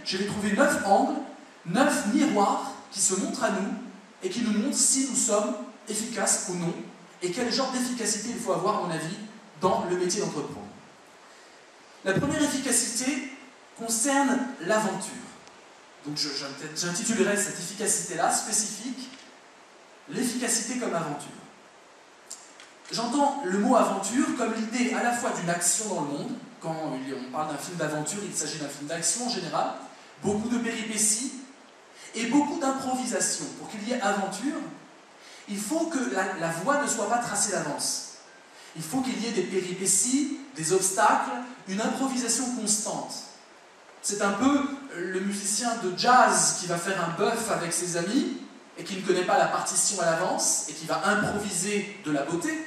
je vais trouver 9 angles, 9 miroirs qui se montrent à nous et qui nous montrent si nous sommes efficaces ou non, et quel genre d'efficacité il faut avoir, à mon avis, dans le métier d'entreprendre. La première efficacité concerne l'aventure. Donc j'intitulerai cette efficacité-là spécifique, l'efficacité comme aventure. J'entends le mot aventure comme l'idée à la fois d'une action dans le monde. Quand on parle d'un film d'aventure, il s'agit d'un film d'action en général, beaucoup de péripéties et beaucoup d'improvisation. Pour qu'il y ait aventure, il faut que la voie ne soit pas tracée d'avance. Il faut qu'il y ait des péripéties, des obstacles, une improvisation constante. C'est un peu le musicien de jazz qui va faire un bœuf avec ses amis et qui ne connaît pas la partition à l'avance et qui va improviser de la beauté,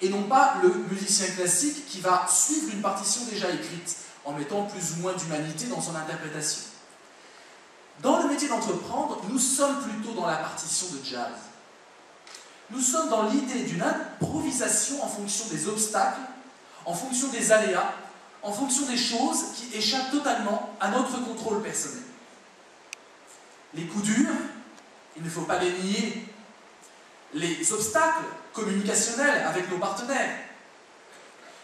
et non pas le musicien classique qui va suivre une partition déjà écrite en mettant plus ou moins d'humanité dans son interprétation. Dans le métier d'entreprendre, nous sommes plutôt dans la partition de jazz. Nous sommes dans l'idée d'une improvisation en fonction des obstacles, en fonction des aléas, en fonction des choses qui échappent totalement à notre contrôle personnel. Les coups durs, il ne faut pas les nier. Les obstacles communicationnels avec nos partenaires.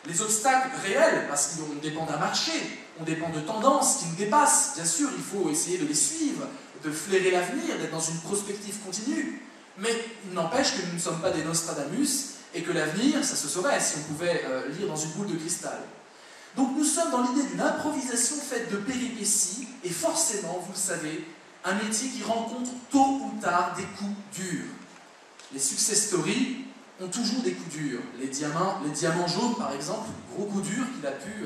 Les obstacles réels, parce qu'on dépend d'un marché, on dépend de tendances qui nous dépassent. Bien sûr, il faut essayer de les suivre, de flairer l'avenir, d'être dans une prospective continue. Mais il n'empêche que nous ne sommes pas des Nostradamus et que l'avenir, ça se saurait si on pouvait lire dans une boule de cristal. Donc nous sommes dans l'idée d'une improvisation faite de péripéties et forcément, vous le savez, un métier qui rencontre tôt ou tard des coups durs. Les success stories ont toujours des coups durs. Les diamants jaunes, par exemple, gros coup dur qu'il a pu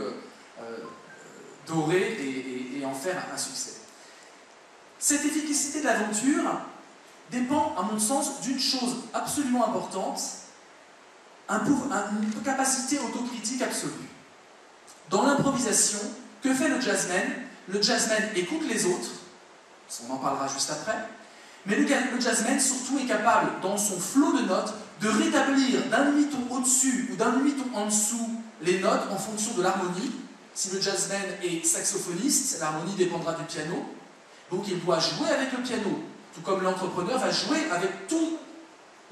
dorer et en faire un succès. Cette efficacité de l'aventure dépend, à mon sens, d'une chose absolument importante, une capacité autocritique absolue. Dans l'improvisation, que fait le jazzman? Le jazzman écoute les autres, on en parlera juste après, mais le jazzman surtout est capable, dans son flot de notes, de rétablir d'un demi-ton au-dessus ou d'un demi-ton en dessous les notes en fonction de l'harmonie. Si le jazzman est saxophoniste, l'harmonie dépendra du piano, donc il doit jouer avec le piano, tout comme l'entrepreneur va jouer avec toutes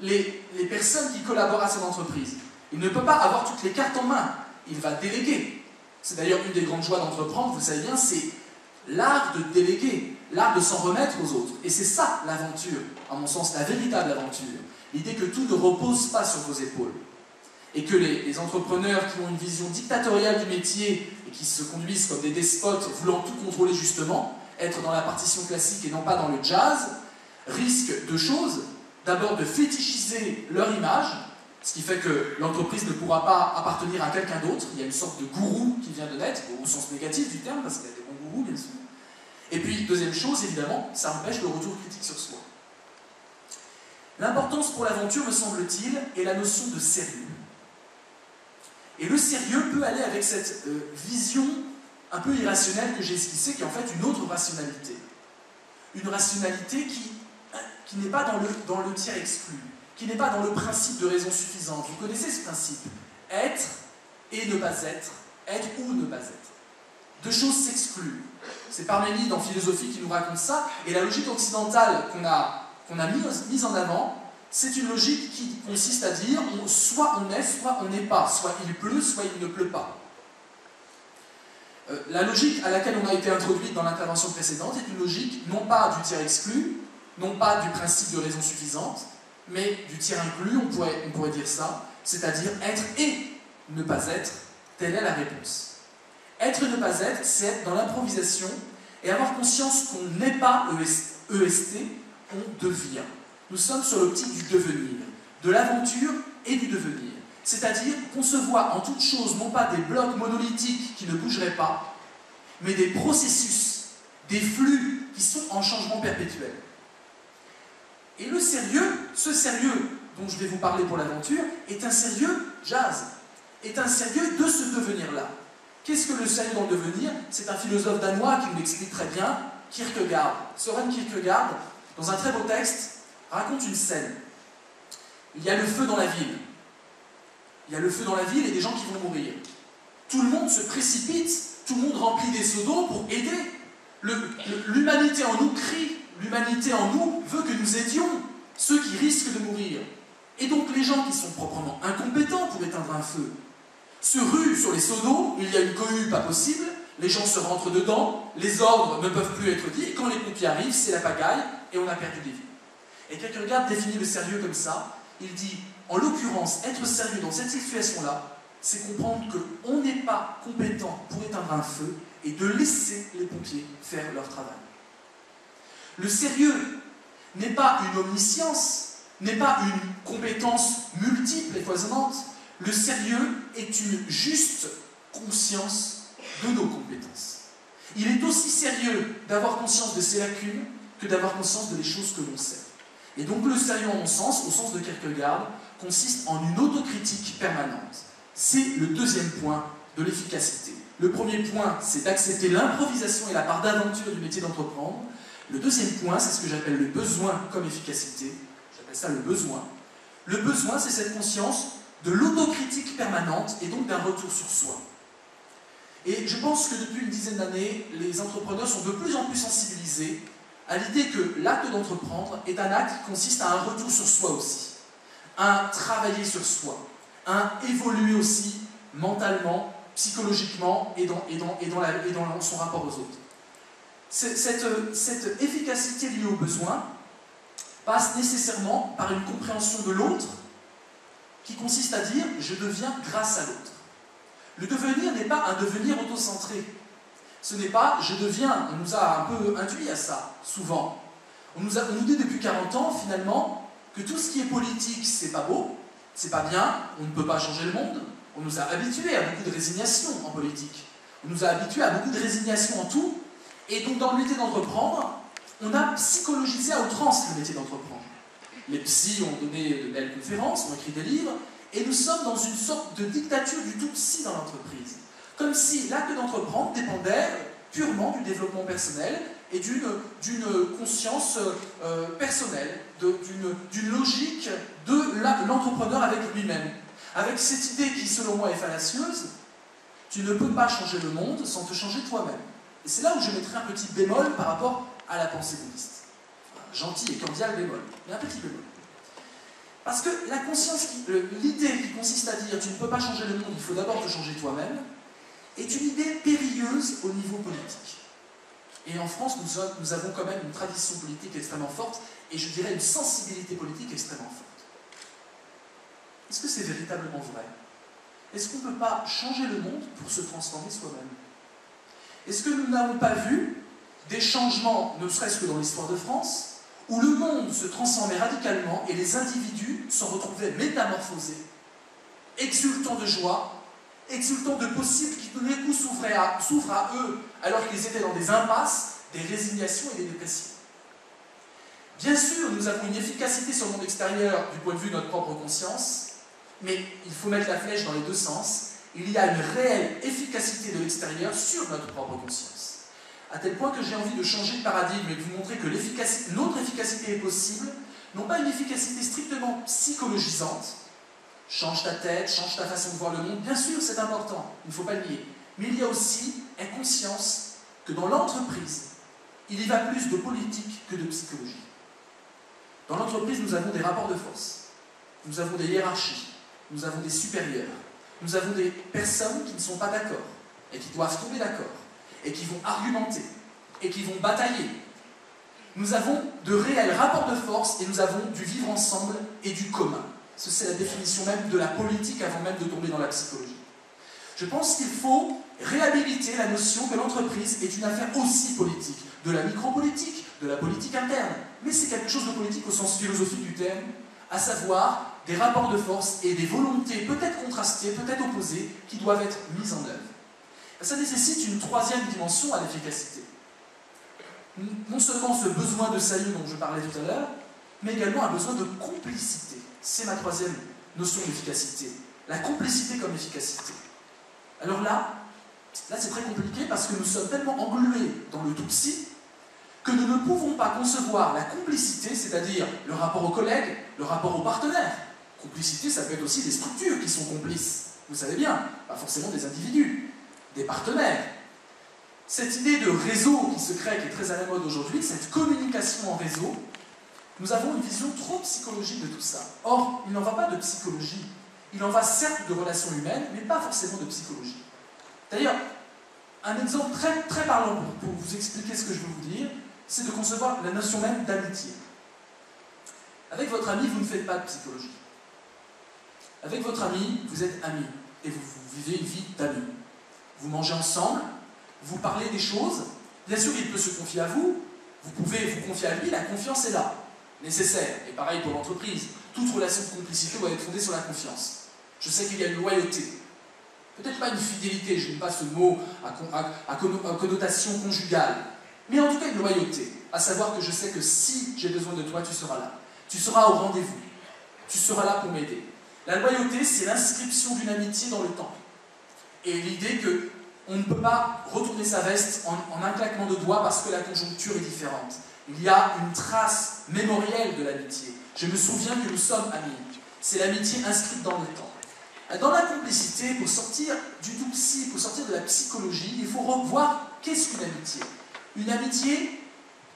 les personnes qui collaborent à son entreprise. Il ne peut pas avoir toutes les cartes en main, il va déléguer. C'est d'ailleurs une des grandes joies d'entreprendre, vous savez bien, c'est l'art de déléguer, l'art de s'en remettre aux autres. Et c'est ça l'aventure, à mon sens, la véritable aventure. L'idée que tout ne repose pas sur vos épaules. Et que les entrepreneurs qui ont une vision dictatoriale du métier et qui se conduisent comme des despotes voulant tout contrôler justement, être dans la partition classique et non pas dans le jazz, risquent deux choses. D'abord de fétichiser leur image, ce qui fait que l'entreprise ne pourra pas appartenir à quelqu'un d'autre. Il y a une sorte de gourou qui vient de naître, au sens négatif du terme, parce qu'il y a des bons gourous, bien sûr. Et puis, deuxième chose, évidemment, ça empêche le retour critique sur soi. L'importance pour l'aventure, me semble-t-il, est la notion de sérieux. Et le sérieux peut aller avec cette vision un peu irrationnelle que j'ai esquissée, qui est en fait une autre rationalité. Une rationalité qui n'est pas dans le tiers exclu, qui n'est pas dans le principe de raison suffisante. Vous connaissez ce principe. Être et ne pas être ou ne pas être. Deux choses s'excluent. C'est Parménide en philosophie qui nous raconte ça, et la logique occidentale qu'on a mise en avant, c'est une logique qui consiste à dire soit on est, soit on n'est pas, soit il pleut, soit il ne pleut pas. La logique à laquelle on a été introduite dans l'intervention précédente est une logique non pas du tiers exclu, non pas du principe de raison suffisante, mais du tiers inclus, on pourrait dire ça, c'est-à-dire être et ne pas être, telle est la réponse. Être et ne pas être, c'est être dans l'improvisation et avoir conscience qu'on n'est pas EST, on devient. Nous sommes sur l'optique du devenir, de l'aventure et du devenir. C'est-à-dire concevoir en toute chose non pas des blocs monolithiques qui ne bougeraient pas, mais des processus, des flux qui sont en changement perpétuel. Et le sérieux, ce sérieux dont je vais vous parler pour l'aventure, est un sérieux jazz, est un sérieux de ce devenir-là. Qu'est-ce que le sérieux dans le devenir? C'est un philosophe danois qui nous l'explique très bien, Kierkegaard. Søren Kierkegaard, dans un très beau texte, raconte une scène. Il y a le feu dans la ville. Il y a le feu dans la ville et des gens qui vont mourir. Tout le monde se précipite, tout le monde remplit des seaux d'eau pour aider. L'humanité en nous crie, l'humanité en nous veut que nous aidions ceux qui risquent de mourir. Et donc les gens qui sont proprement incompétents pour éteindre un feu se ruent sur les seaux d'eau, il y a une cohue pas possible, les gens se rentrent dedans, les ordres ne peuvent plus être dits, et quand les pompiers arrivent, c'est la pagaille, et on a perdu des vies. Et Kierkegaard définit le sérieux comme ça, il dit, en l'occurrence, être sérieux dans cette situation-là, c'est comprendre qu'on n'est pas compétent pour éteindre un feu, et de laisser les pompiers faire leur travail. Le sérieux n'est pas une omniscience, n'est pas une compétence multiple et foisonnante. Le sérieux est une juste conscience de nos compétences. Il est aussi sérieux d'avoir conscience de ses lacunes que d'avoir conscience de les choses que l'on sait. Et donc le sérieux, en mon sens, au sens de Kierkegaard, consiste en une autocritique permanente. C'est le deuxième point de l'efficacité. Le premier point, c'est d'accepter l'improvisation et la part d'aventure du métier d'entreprendre. Le deuxième point, c'est ce que j'appelle le besoin comme efficacité. J'appelle ça le besoin. Le besoin, c'est cette conscience de l'autocritique permanente et donc d'un retour sur soi. Et je pense que depuis une dizaine d'années, les entrepreneurs sont de plus en plus sensibilisés à l'idée que l'acte d'entreprendre est un acte qui consiste à un retour sur soi aussi, à travailler sur soi, à évoluer aussi mentalement, psychologiquement et dans son rapport aux autres. Cette efficacité liée au besoin passe nécessairement par une compréhension de l'autre qui consiste à dire « je deviens grâce à l'autre ». Le devenir n'est pas un devenir autocentré. Ce n'est pas « je deviens », on nous a un peu induit à ça, souvent. On nous dit depuis 40 ans, finalement, que tout ce qui est politique, c'est pas beau, c'est pas bien, on ne peut pas changer le monde. On nous a habitués à beaucoup de résignation en politique. On nous a habitués à beaucoup de résignation en tout. Et donc, dans le métier d'entreprendre, on a psychologisé à outrance le métier d'entreprendre. Les psys ont donné de belles conférences, ont écrit des livres, et nous sommes dans une sorte de dictature du tout psy dans l'entreprise. Comme si l'acte d'entreprendre dépendait purement du développement personnel et d'une conscience personnelle, d'une logique de l'entrepreneur avec lui-même. Avec cette idée qui, selon moi, est fallacieuse, tu ne peux pas changer le monde sans te changer toi-même. Et c'est là où je mettrai un petit bémol par rapport à la pensée bouddhiste. Gentil et cordial bémol, mais un petit bémol. Parce que la conscience, l'idée qui consiste à dire tu ne peux pas changer le monde, il faut d'abord te changer toi-même, est une idée périlleuse au niveau politique. Et en France, nous avons quand même une tradition politique extrêmement forte, et je dirais une sensibilité politique extrêmement forte. Est-ce que c'est véritablement vrai? Est-ce qu'on ne peut pas changer le monde pour se transformer soi-même? Est-ce que nous n'avons pas vu des changements, ne serait-ce que dans l'histoire de France, où le monde se transformait radicalement et les individus s'en retrouvaient métamorphosés, exultants de joie, exultants de possibles qui tout d'un coup s'ouvrent à eux alors qu'ils étaient dans des impasses, des résignations et des dépressions. Bien sûr, nous avons une efficacité sur le monde extérieur du point de vue de notre propre conscience, mais il faut mettre la flèche dans les deux sens. Il y a une réelle efficacité de l'extérieur sur notre propre conscience. À tel point que j'ai envie de changer de paradigme et de vous montrer que notre efficacité est possible, non pas une efficacité strictement psychologisante, change ta tête, change ta façon de voir le monde, bien sûr c'est important, il ne faut pas le nier, mais il y a aussi une conscience que dans l'entreprise, il y va plus de politique que de psychologie. Dans l'entreprise, nous avons des rapports de force, nous avons des hiérarchies, nous avons des supérieurs, nous avons des personnes qui ne sont pas d'accord et qui doivent tomber d'accord et qui vont argumenter et qui vont batailler. Nous avons de réels rapports de force et nous avons du vivre ensemble et du commun. C'est la définition même de la politique avant même de tomber dans la psychologie. Je pense qu'il faut réhabiliter la notion que l'entreprise est une affaire aussi politique, de la micropolitique, de la politique interne, mais c'est quelque chose de politique au sens philosophique du terme, à savoir des rapports de force et des volontés peut-être contrastées, peut-être opposées, qui doivent être mises en œuvre. Ça nécessite une troisième dimension à l'efficacité. Non seulement ce besoin de salut dont je parlais tout à l'heure, mais également un besoin de complicité. C'est ma troisième notion d'efficacité. La complicité comme efficacité. Alors là c'est très compliqué parce que nous sommes tellement englués dans le tout psy que nous ne pouvons pas concevoir la complicité, c'est-à-dire le rapport aux collègues, le rapport aux partenaires. Complicité, ça peut être aussi des structures qui sont complices. Vous savez bien, pas forcément des individus, des partenaires. cette idée de réseau qui se crée, qui est très à la mode aujourd'hui, cette communication en réseau, nous avons une vision trop psychologique de tout ça. Or, il n'en va pas de psychologie. Il en va certes de relations humaines, mais pas forcément de psychologie. D'ailleurs, un exemple très, très parlant pour vous expliquer ce que je veux vous dire, c'est de concevoir la notion même d'amitié. Avec votre ami, vous ne faites pas de psychologie. Avec votre ami, vous êtes amis, et vous vivez une vie d'amis. Vous mangez ensemble, vous parlez des choses, bien sûr il peut se confier à vous, vous pouvez vous confier à lui, la confiance est là, nécessaire. Et pareil pour l'entreprise, toute relation de complicité doit être fondée sur la confiance. Je sais qu'il y a une loyauté, peut-être pas une fidélité, je n'aime pas ce mot à connotation conjugale, mais en tout cas une loyauté, à savoir que je sais que si j'ai besoin de toi, tu seras là. Tu seras au rendez-vous, tu seras là pour m'aider. La loyauté, c'est l'inscription d'une amitié dans le temps. Et l'idée qu'on ne peut pas retourner sa veste en un claquement de doigts parce que la conjoncture est différente. Il y a une trace mémorielle de l'amitié. Je me souviens que nous sommes amis. C'est l'amitié inscrite dans le temps. Dans la complicité, pour sortir du tout psy, pour sortir de la psychologie, il faut revoir qu'est-ce qu'une amitié. Une amitié,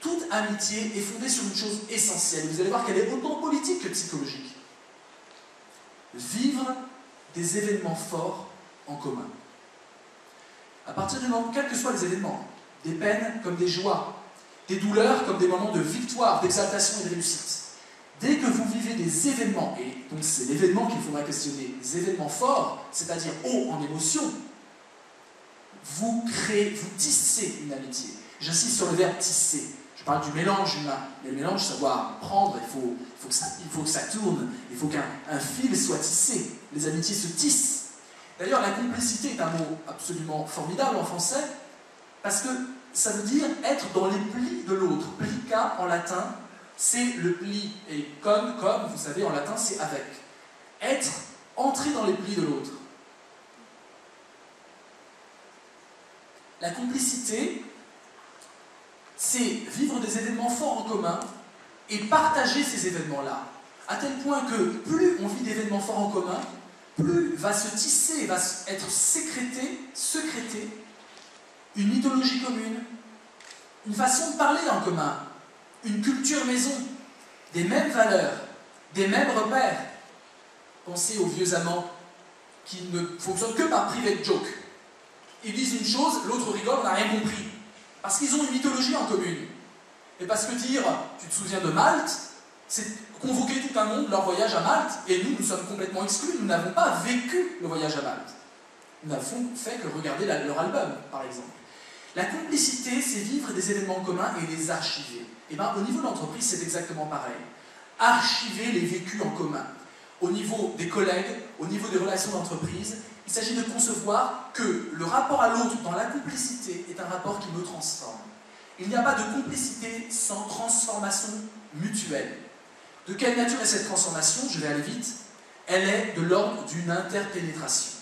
toute amitié est fondée sur une chose essentielle. Vous allez voir qu'elle est autant politique que psychologique. Vivre des événements forts en commun. À partir du moment, quels que soient les événements, des peines comme des joies, des douleurs comme des moments de victoire, d'exaltation et de réussite, dès que vous vivez des événements, et donc c'est l'événement qu'il faudra questionner, des événements forts, c'est-à-dire hauts en émotion, vous créez, vous tissez une amitié. J'insiste sur le verbe tisser. Je parle du mélange humain. Mais le mélange, ça doit prendre, il faut que ça tourne, il faut qu'un fil soit tissé. Les amitiés se tissent. D'ailleurs, la complicité est un mot absolument formidable en français, parce que ça veut dire être dans les plis de l'autre. Plica en latin, c'est le pli. Et comme, vous savez, en latin, c'est avec. Être, entrer dans les plis de l'autre. La complicité, c'est vivre des événements forts en commun et partager ces événements-là. À tel point que plus on vit d'événements forts en commun, plus va se tisser, va être secrété une mythologie commune, une façon de parler en commun, une culture maison, des mêmes valeurs, des mêmes repères. Pensez aux vieux amants qui ne fonctionnent que par private joke. Ils disent une chose, l'autre rigole, on n'a rien compris. Parce qu'ils ont une mythologie en commune. Et parce que dire, tu te souviens de Malte, c'est convoquer tout un monde leur voyage à Malte, et nous sommes complètement exclus, nous n'avons pas vécu le voyage à Malte. Nous n'avons fait que regarder leur album, par exemple. La complicité, c'est vivre des événements communs et les archiver. Et bien, au niveau de l'entreprise, c'est exactement pareil. Archiver les vécus en commun. Au niveau des collègues, au niveau des relations d'entreprise, il s'agit de concevoir que le rapport à l'autre dans la complicité est un rapport qui me transforme. Il n'y a pas de complicité sans transformation mutuelle. De quelle nature est cette transformation? Je vais aller vite. Elle est de l'ordre d'une interpénétration.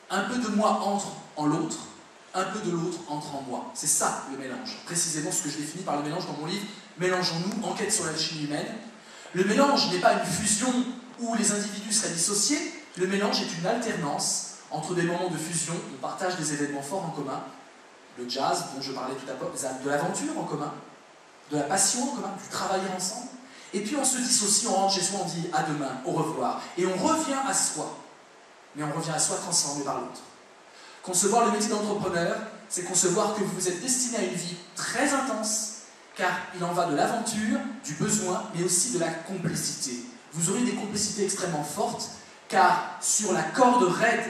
Un peu de moi entre en l'autre, un peu de l'autre entre en moi. C'est ça le mélange. Précisément ce que je définis par le mélange dans mon livre « Mélangeons-nous, enquête sur l'alchimie humaine ». Le mélange n'est pas une fusion où les individus seraient dissociés. Le mélange est une alternance entre des moments de fusion, on partage des événements forts en commun, le jazz dont je parlais tout à l'heure, de l'aventure en commun, de la passion en commun, du travailler ensemble, et puis on se dissocie, on rentre chez soi, on dit à demain, au revoir, et on revient à soi, mais on revient à soi transformé par l'autre. Concevoir le métier d'entrepreneur, c'est concevoir que vous êtes destiné à une vie très intense, car il en va de l'aventure, du besoin, mais aussi de la complicité. Vous aurez des complicités extrêmement fortes, car sur la corde raide,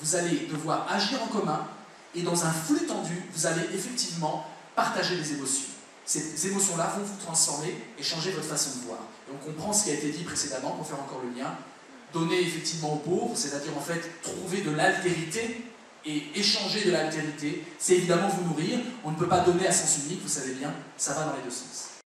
vous allez devoir agir en commun, et dans un flux tendu, vous allez effectivement partager des émotions. Ces émotions-là vont vous transformer et changer votre façon de voir. Et on comprend ce qui a été dit précédemment, pour faire encore le lien. Donner effectivement aux pauvres, c'est-à-dire en fait trouver de l'altérité et échanger de l'altérité, c'est évidemment vous nourrir. On ne peut pas donner à sens unique, vous savez bien, ça va dans les deux sens.